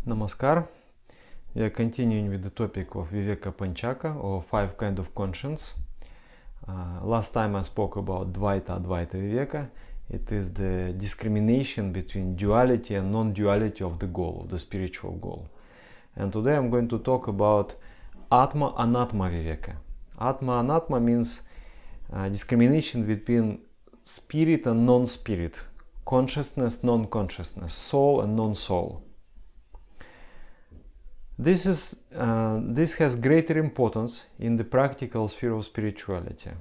Namaskar. We are continuing with the topic of Viveka Panchaka, or 5 kinds of conscience. Last time I spoke about Dvaita Viveka. It is the discrimination between duality and non-duality of the goal, of the spiritual goal. And today I'm going to talk about Atma Anatma Viveka. Atma Anatma means discrimination between spirit and non-spirit, consciousness, non-consciousness, soul and non-soul. This has greater importance in the practical sphere of spirituality.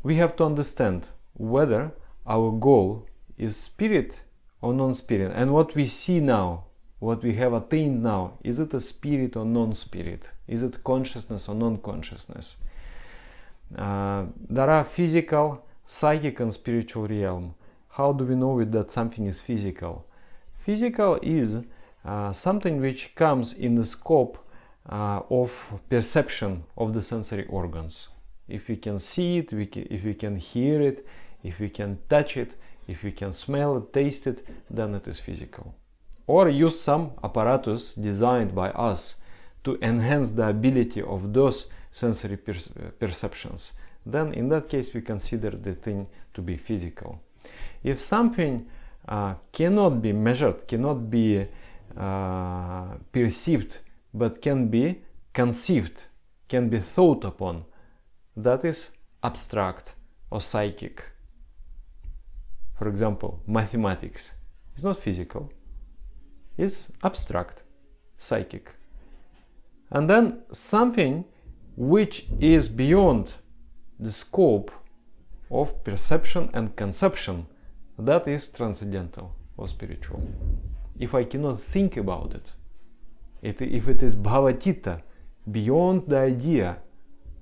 We have to understand whether our goal is spirit or non-spirit, and what we see now, what we have attained now, is it a spirit or non-spirit? Is it consciousness or non-consciousness? There are physical, psychic and spiritual realm. How do we know that something is physical? Physical is something which comes in the scope of perception of the sensory organs. If we can see it, if we can hear it, if we can touch it, if we can smell it, taste it, then it is physical. Or use some apparatus designed by us to enhance the ability of those sensory perceptions. Then in that case we consider the thing to be physical. If something cannot be measured, cannot be perceived, but can be conceived, can be thought upon, that is abstract or psychic. For example, mathematics is not physical, it's abstract, psychic. And then something which is beyond the scope of perception and conception, that is transcendental or spiritual. If I cannot think about it, if it is bhavatita, beyond the idea,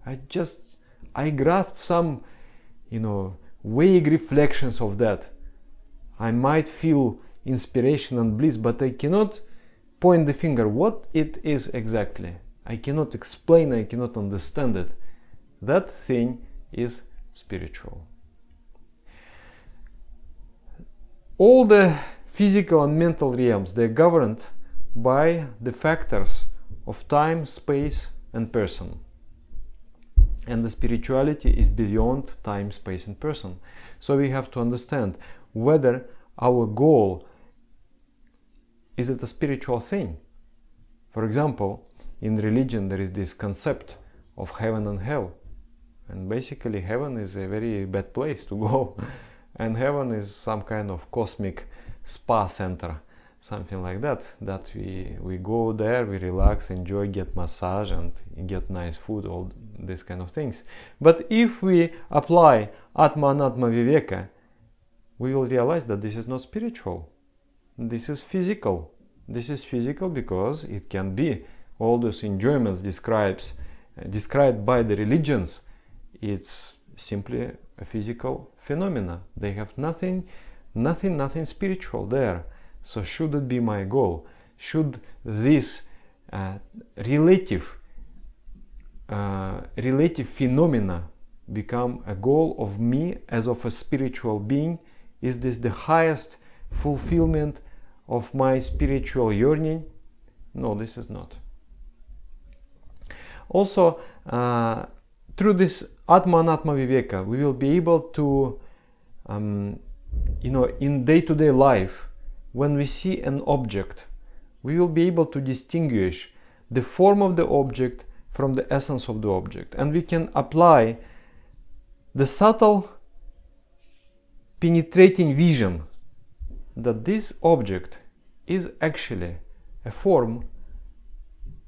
I grasp some, vague reflections of that. I might feel inspiration and bliss, but I cannot point the finger what it is exactly. I cannot explain, I cannot understand it. That thing is spiritual. All the physical and mental realms, they are governed by the factors of time, space and person. And the spirituality is beyond time, space and person. So we have to understand whether our goal is it a spiritual thing. For example, in religion there is this concept of heaven and hell. And basically heaven is a very bad place to go. And heaven is some kind of cosmic spa center, something like that we go there, we relax, enjoy, get massage and get nice food, all these kind of things. But if we apply Atma Anatma Viveka, we will realize that this is not spiritual, this is physical. This is physical because it can be all those enjoyments described by the religions. It's simply a physical phenomena. They have nothing spiritual there. So should it be my goal? Should this relative phenomena become a goal of me as of a spiritual being? Is this the highest fulfillment of my spiritual yearning? No, this is not. Also, through this Atma Anatma Viveka, we will be able to in day-to-day life, when we see an object, we will be able to distinguish the form of the object from the essence of the object. And we can apply the subtle penetrating vision that this object is actually a form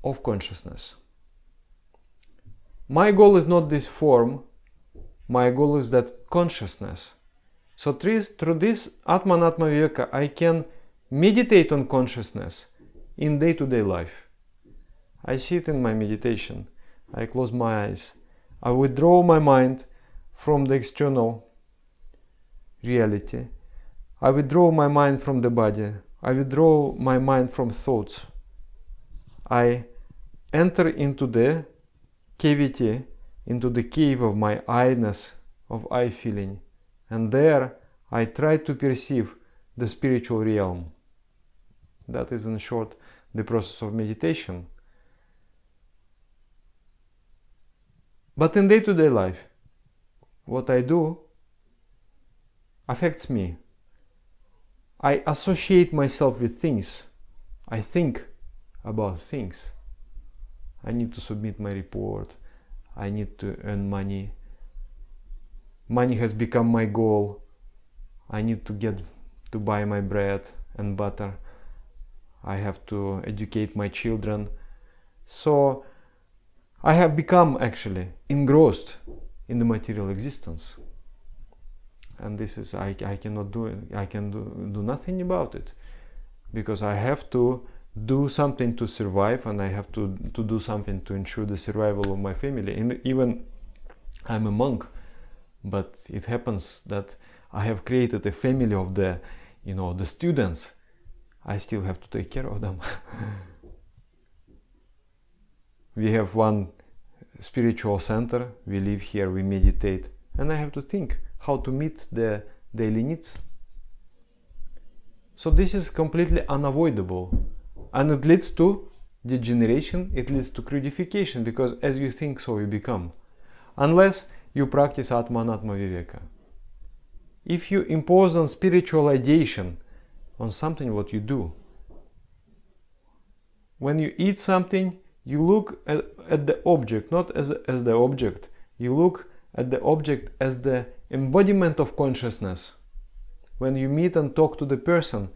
of consciousness. My goal is not this form, my goal is that consciousness. So through this Atma Anatma Viveka, I can meditate on consciousness in day-to-day life. I sit in my meditation, I close my eyes, I withdraw my mind from the external reality, I withdraw my mind from the body, I withdraw my mind from thoughts. I enter into the cavity, into the cave of my I-ness, of I feeling. And there I try to perceive the spiritual realm. That is, in short, the process of meditation. But in day-to-day life, what I do affects me. I associate myself with things. I think about things. I need to submit my report. I need to earn money. Money has become my goal. I need to buy my bread and butter. I have to educate my children. So I have become actually engrossed in the material existence. And this is, I can do nothing about it, because I have to do something to survive, and I have to do something to ensure the survival of my family. And even I'm a monk, but it happens that I have created a family of the students. I still have to take care of them. We have one spiritual center, we live here, we meditate, and I have to think how to meet the daily needs. So this is completely unavoidable, and it leads to degeneration, it leads to crudification, because as you think, so you become, unless you practice Atma Anatma Viveka. If you impose on spiritualization on something what you do, when you eat something, you look at the object not as the object, you look at the object as the embodiment of consciousness. When you meet and talk to the person,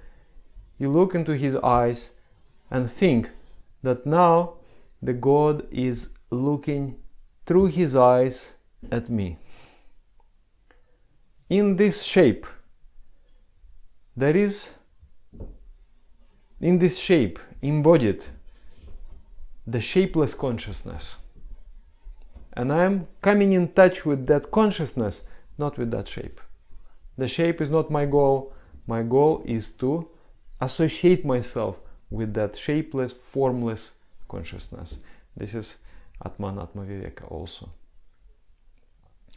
you look into his eyes and think that now the God is looking through his eyes at me. In this shape, there is, in this shape, embodied the shapeless consciousness. And I am coming in touch with that consciousness, not with that shape. The shape is not my goal. My goal is to associate myself with that shapeless, formless consciousness. This is Atma Anatma Viveka also.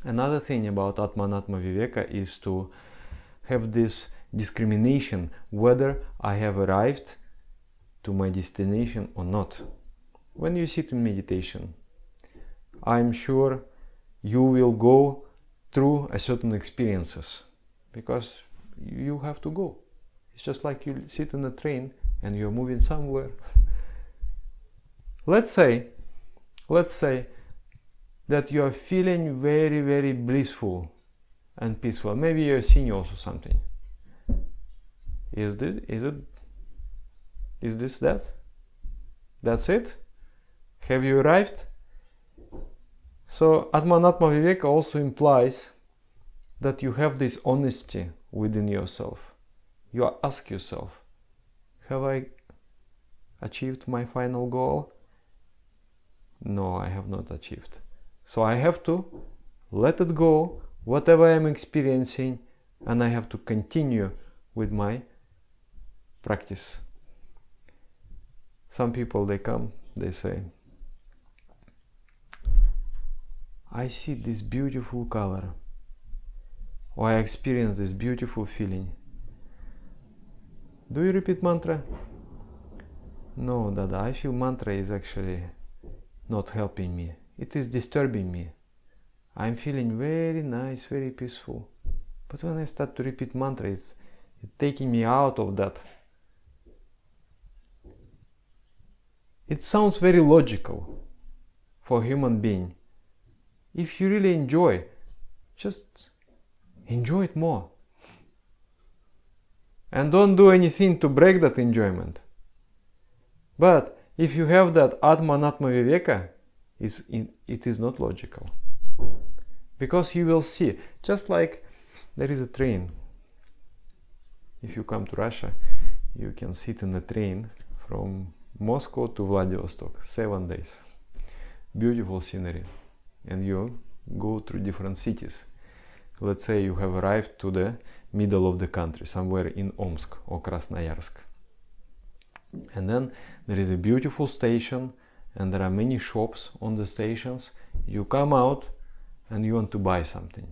Another thing about Atma Anatma Viveka is to have this discrimination whether I have arrived to my destination or not. When you sit in meditation, I'm sure you will go through a certain experiences, because you have to go. It's just like you sit in a train and you're moving somewhere. Let's say that you are feeling very, very blissful and peaceful. Maybe you're seeing also something. Is this that? That's it? Have you arrived? So Atma Anatma Viveka also implies that you have this honesty within yourself. You ask yourself, have I achieved my final goal? No, I have not achieved. So I have to let it go, whatever I'm experiencing, and I have to continue with my practice. Some people, they come, they say, I see this beautiful color, or I experience this beautiful feeling. Do you repeat mantra? No, Dada, I feel mantra is actually not helping me. It is disturbing me. I'm feeling very nice, very peaceful. But when I start to repeat mantra, it's taking me out of that. It sounds very logical for a human being. If you really enjoy, just enjoy it more. And don't do anything to break that enjoyment. But if you have that Atma Anatma Viveka, it is not logical. Because you will see, just like there is a train. If you come to Russia, you can sit in a train from Moscow to Vladivostok, 7 days. Beautiful scenery. And you go through different cities. Let's say you have arrived to the middle of the country, somewhere in Omsk or Krasnoyarsk. And then there is a beautiful station, and there are many shops on the stations. You come out and you want to buy something.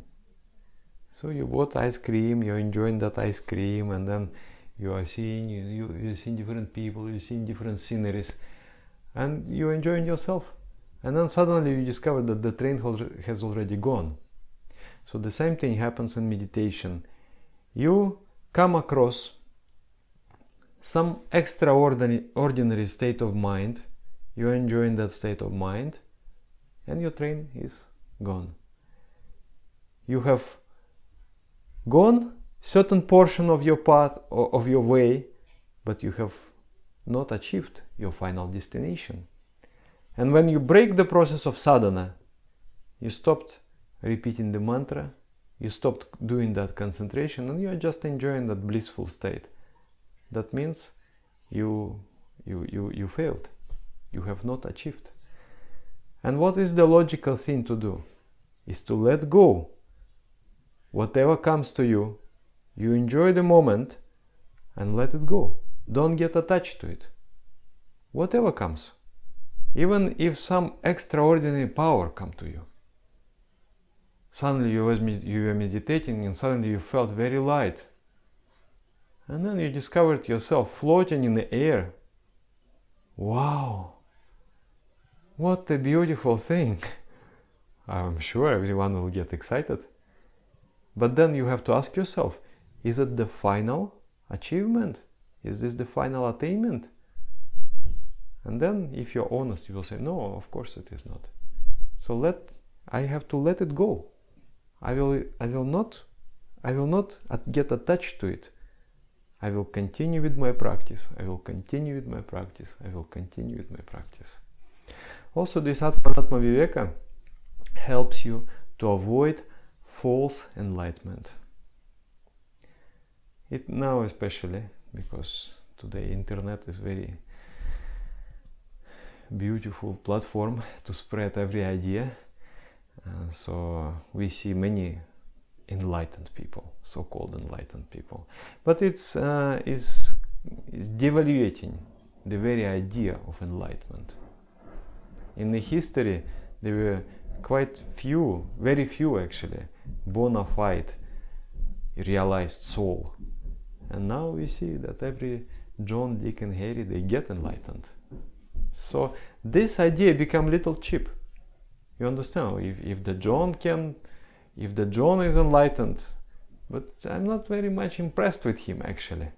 So you bought ice cream, you're enjoying that ice cream, and then you are seeing, you're seeing different people, you're seeing different sceneries, and you're enjoying yourself. And then suddenly you discover that the train has already gone. So the same thing happens in meditation. You come across some extraordinary state of mind, you're enjoying that state of mind, and your train is gone. You have gone certain portion of your path or of your way, but you have not achieved your final destination. And when you break the process of sadhana, you stopped repeating the mantra, you stopped doing that concentration, and you are just enjoying that blissful state. That means you failed. You have not achieved. And what is the logical thing to do? Is to let go. Whatever comes to you, you enjoy the moment and let it go. Don't get attached to it. Whatever comes. Even if some extraordinary power come to you. Suddenly you were meditating and suddenly you felt very light. And then you discovered yourself floating in the air. Wow! What a beautiful thing! I'm sure everyone will get excited. But then you have to ask yourself, is it the final achievement? Is this the final attainment? And then if you're honest, you will say, no, of course it is not. So I have to let it go. I will not get attached to it. I will continue with my practice. I will continue with my practice. I will continue with my practice. Also, this Atma Viveka helps you to avoid false enlightenment. It now especially, because today internet is very beautiful platform to spread every idea. So we see many enlightened people, so-called enlightened people, but it's devaluating the very idea of enlightenment. In the history, there were very few actually, bona fide realized soul, and now we see that every John, Dick, and Harry, they get enlightened. So this idea become little cheap. You understand? If the John is enlightened, but I'm not very much impressed with him actually.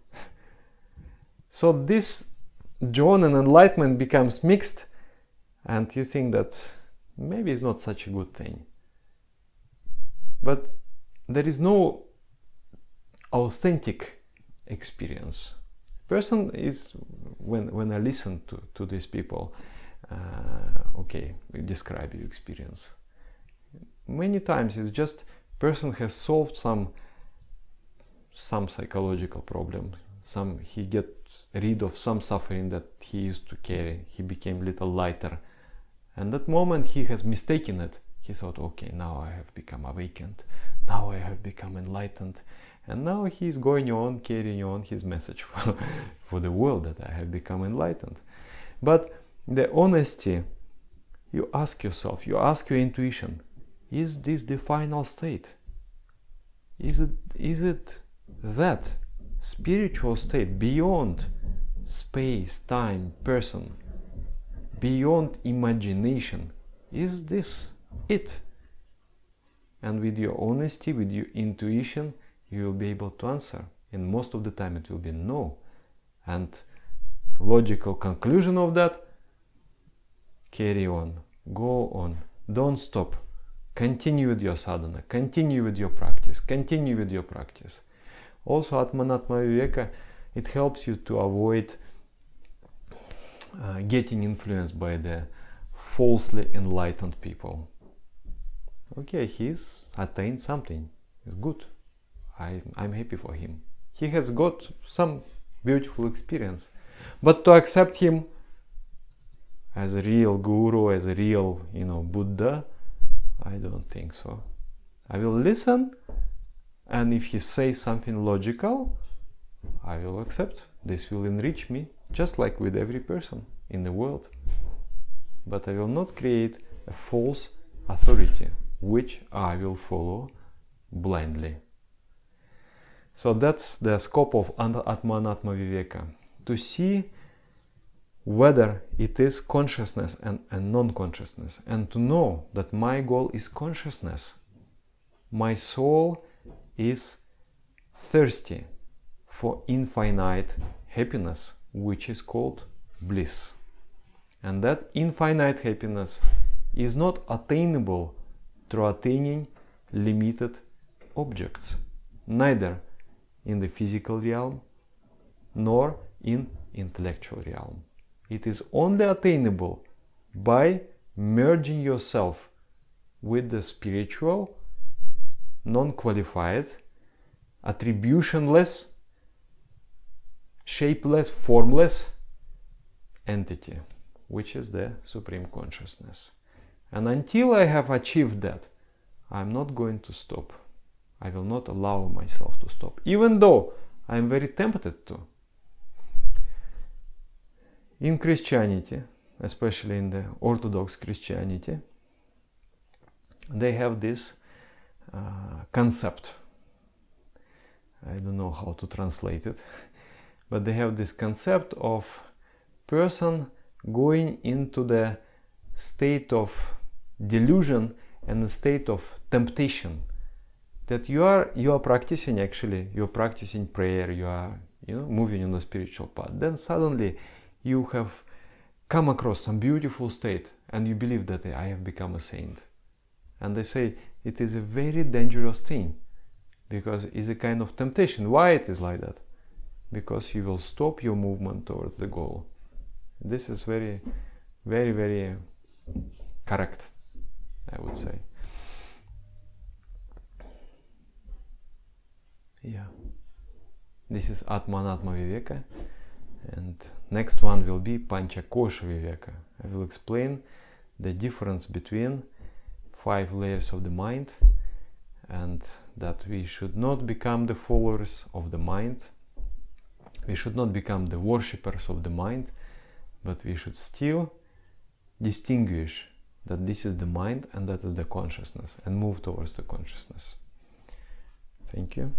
So this John and enlightenment becomes mixed, and you think that maybe it's not such a good thing. But there is no authentic experience. Person is, when I listen to these people, okay, we describe your experience. Many times it's just person has solved some psychological problem. He gets rid of some suffering that he used to carry. He became a little lighter. And that moment he has mistaken it. He thought, okay, now I have become awakened. Now I have become enlightened. And now he's going on, carrying on his message for the world that I have become enlightened. But the honesty, you ask yourself, you ask your intuition, is this the final state? Is it that spiritual state beyond space, time, person, beyond imagination? Is this it? And with your honesty, with your intuition, you will be able to answer. And most of the time it will be no. And logical conclusion of that, carry on, go on, don't stop. Continue with your sadhana, continue with your practice, continue with your practice. Also, Atma Viveka, it helps you to avoid getting influenced by the falsely enlightened people. Okay, he's attained something, it's good. I'm happy for him. He has got some beautiful experience. But to accept him as a real guru, as a real, Buddha, I don't think so. I will listen, and if he says something logical, I will accept. This will enrich me, just like with every person in the world. But I will not create a false authority, which I will follow blindly. So that's the scope of Atma and Atma Viveka. To see whether it is consciousness and non-consciousness, and to know that my goal is consciousness. My soul is thirsty for infinite happiness, which is called bliss. And that infinite happiness is not attainable through attaining limited objects, neither in the physical realm nor in intellectual realm. It is only attainable by merging yourself with the spiritual, non-qualified, attributionless, shapeless, formless entity, which is the Supreme Consciousness. And until I have achieved that, I'm not going to stop. I will not allow myself to stop, even though I'm very tempted to. In Christianity, especially in the Orthodox Christianity, they have this concept. I don't know how to translate it, but they have this concept of person going into the state of delusion and the state of temptation. That you are practicing, actually, you're practicing prayer, you are moving on the spiritual path. Then suddenly you have come across some beautiful state and you believe that I have become a saint. And they say it is a very dangerous thing because it's a kind of temptation. Why it is like that? Because you will stop your movement towards the goal. This is very, very, very correct, I would say. Yeah. This is Atma and Atma Viveka. And next one will be Panchakosha Viveka. I will explain the difference between 5 layers of the mind, and that we should not become the followers of the mind. We should not become the worshippers of the mind, but we should still distinguish that this is the mind and that is the consciousness and move towards the consciousness. Thank you.